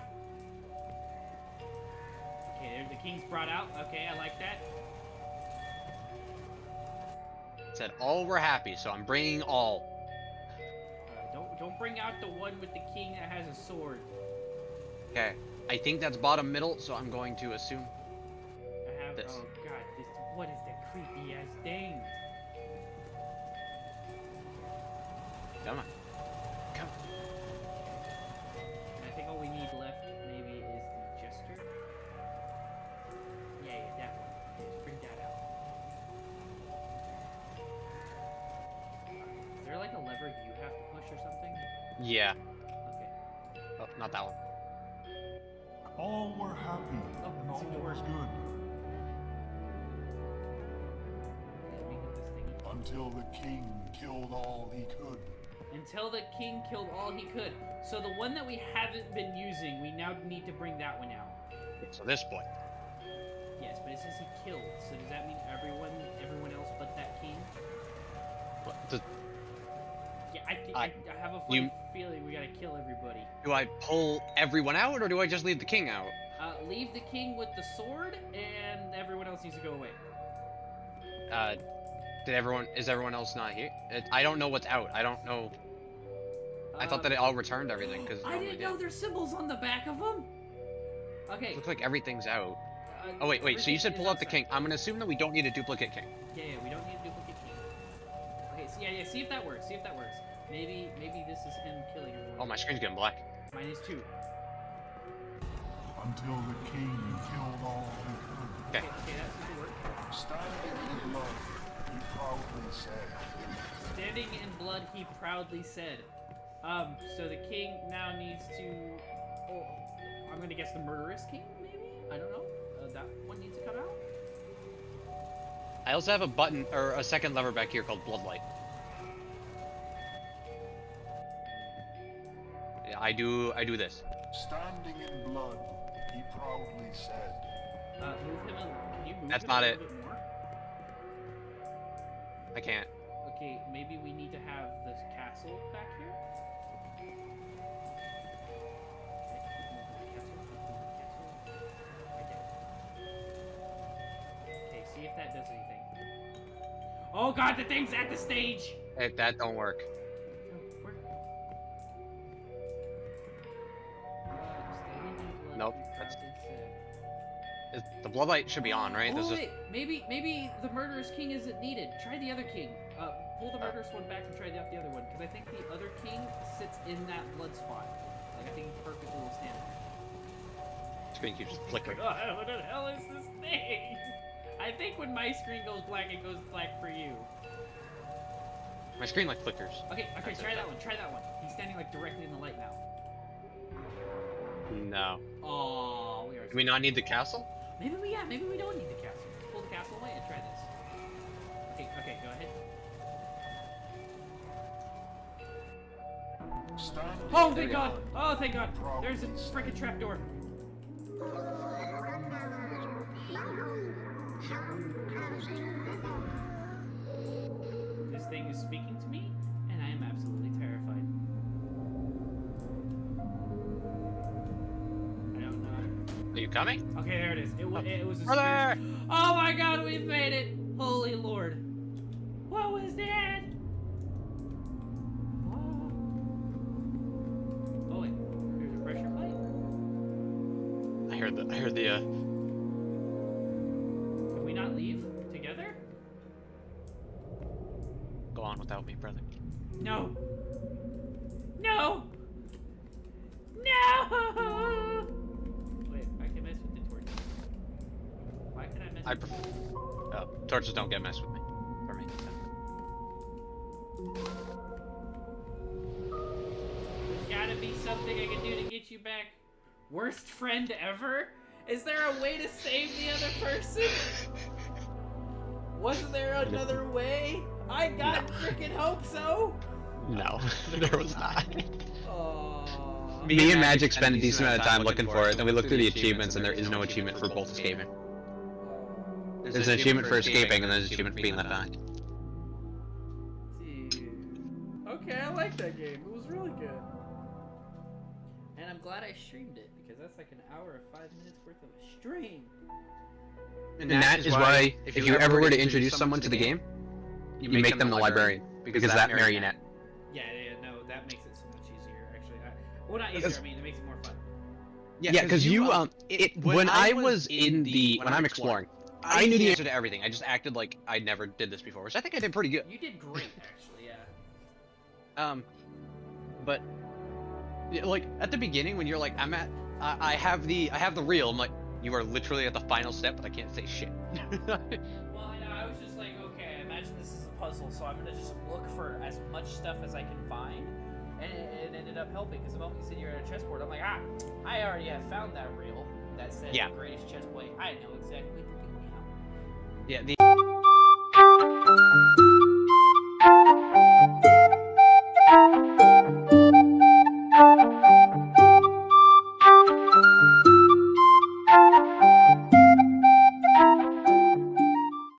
Okay, there's the king's brought out. Okay, I like that. It said all were happy, so I'm bringing all. Don't bring out the one with the king that has a sword. Okay. I think that's bottom middle, so I'm going to assume. I have. This. Oh god, what is that creepy ass thing? Come on. Come on. And I think all we need left maybe is the jester. Yeah, that one. Just bring that out. Is there like a lever you have to push or something? Yeah. Okay. Oh, not that one. All were happy, Oh, and it all seemed to was work. good. Okay, let me get this thingy. Until the king killed all he could. Until the king killed all he could. So the one that we haven't been using, we now need to bring that one out. So this boy. Yes, but it says he killed. So does that mean everyone else but that king? What, Yeah, I have a funny You- feeling we gotta kill everybody. do I pull everyone out, or do I just leave the king out? Leave the king with the sword, and everyone else needs to go away. Is everyone else not here? I don't know what's out. I don't know. I thought that it all returned everything, because I didn't know there's symbols on the back of them. Okay. It looks like everything's out. Oh, wait, so you everything said is pull out the outside. king. I'm gonna assume that we don't need a duplicate king. Yeah, we don't need a duplicate king. Okay, so yeah, see if that works. Maybe this is him killing everyone. Oh, my screen's getting black. Mine is too. Until the king killed all he could. Okay. Okay, that seems to work. Standing in blood, he proudly said. Standing in blood, he proudly said. So the king now needs to. Oh, I'm gonna guess the murderous king, maybe? I don't know. That one needs to come out. I also have a button or a second lever back here called Bloodlight. Yeah, I do this. Standing in blood, he proudly said. Move him. Can you move That's him not a it. little bit more? I can't. Okay, maybe we need to have this castle back here. Okay, right there. Okay, see if that does anything. Oh god, the thing's at the stage! That don't work. Where? Nope, that's- The bloodlight should be on, right? Oh There's just- wait, maybe the murderous king isn't needed. Try the other king. Pull the murderous one back and try the other one, because I think the other king sits in that blood spot. Like, I think he perfectly will stand there. screen keeps flickering. God, what the hell is this thing? I think when my screen goes black, it goes black for you. My screen like flickers. Okay, That's try it. that one, try that one. He's standing like directly in the light now. No. Oh, we are. Do we not need the castle? Maybe we don't need the castle. Pull the castle away and try this. Okay, go ahead. Stand Oh, thank God! Oh, thank God! There's a freaking trapdoor. This thing is speaking to me, and I am absolutely terrified. I don't know. Are you coming? Okay, there it is. It was a Brother! spiritual- Oh my God, we made it! Holy Lord! What was that? Oh wait, there's a pressure plate. I heard the Can we not leave together? go on without me, brother. No. No. No. Wait, I can mess with the torches. Why can I mess? I with prefer. Oh, torches don't get messed with me. For me. There's gotta be something I can do to get you back. Worst friend ever? Is there a way to save the other person? Wasn't there another way? I god freaking hope so. No, there was not. Aww. Me and Magic spent a decent amount of time looking for it, then we looked through the achievements, and there is no achievement for both escaping. There's an achievement for escaping, and there's an achievement for being left behind. Dude. Okay, I like that game. It was really good. And I'm glad I streamed it, because that's like an hour or 5 minutes worth of a stream. And that is why, if you ever were to introduce someone to the game, you make them the librarian, because that marionette. Yeah, no, that makes it so much easier, actually. Well, not easier, I mean, it makes it more fun. Yeah, because you, when I was in the, when I'm exploring, I knew the answer to everything. I just acted like I never did this before, which I think I did pretty good. You did great, actually, yeah. But yeah, like at the beginning when you're like, I have the reel. I'm like, you are literally at the final step, but I can't say shit. Well, I know, I was just like, okay, I imagine this is a puzzle, so I'm gonna just look for as much stuff as I can find, and it ended up helping, because the moment you said you're at a chessboard, I'm like, I already have found that reel that said Yeah. the greatest chessboard. I know exactly what to do now. Yeah, the